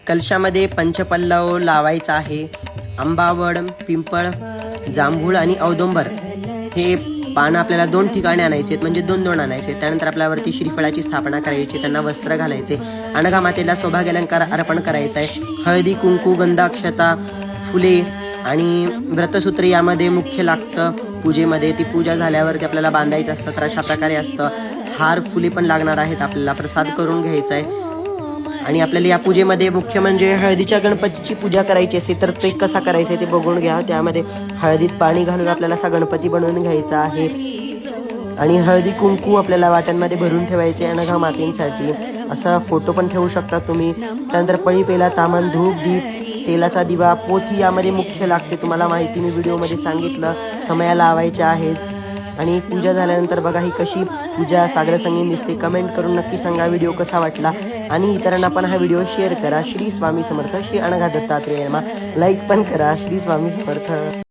कलशामध्ये पंचपल्लव लावायचा आहे. आंबावड, पिंपळ, जांभूळ आणि औदुंबर हे पानं आपल्याला 2 ठिकाणी आणायचे आहेत, म्हणजे 2-2 आणायचे. त्यानंतर आपल्यावरती श्रीफळाची स्थापना करायची, त्यांना वस्त्र घालायचे, अनघा मातेला सौभाग्यालंकार अर्पण करायचा आहे. हळदी, कुंकू, गंध, अक्षता, फुले आणि व्रतसूत्र यामध्ये मुख्य लागतं पूजेमध्ये. ती पूजा झाल्यावरती आपल्याला बांधायचं असतं. तर अशा प्रकारे असतं. हार, फुले पण लागणार आहेत. आपल्याला प्रसाद करून घ्यायचा आहे. आणि आपल्याला या पूजेमध्ये मुख्य म्हणजे हळदीच्या गणपतीची पूजा करायची असते. तर ते कसा करायचं आहे ते बघून घ्या. त्यामध्ये हळदीत पाणी घालून आपल्याला असा गणपती बनवून घ्यायचा आहे. आणि हळदी कुंकू आपल्याला वाट्यांमध्ये भरून ठेवायचे अनघा मातेसाठी. असा फोटो पण ठेवू शकता तुम्ही. त्यानंतर पळी, पेला, तामन, धूप, दीप, तेलाचा दिवा, पोथी यामध्ये मुख्य लागते. तुम्हाला माहिती मी व्हिडिओमध्ये सांगितलं. समया लावायच्या आहेत. आणि पूजा झाल्यानंतर बघा ही कशी पूजा सागर संगीन दिसते. कमेंट करून नक्की सांगा व्हिडिओ कसा वाटला. आणि इतरांना पण हा व्हिडिओ शेअर करा. श्री स्वामी समर्थ. श्री अनघा दत्तात्रेय नमः. लाईक पण करा. श्री स्वामी समर्थ.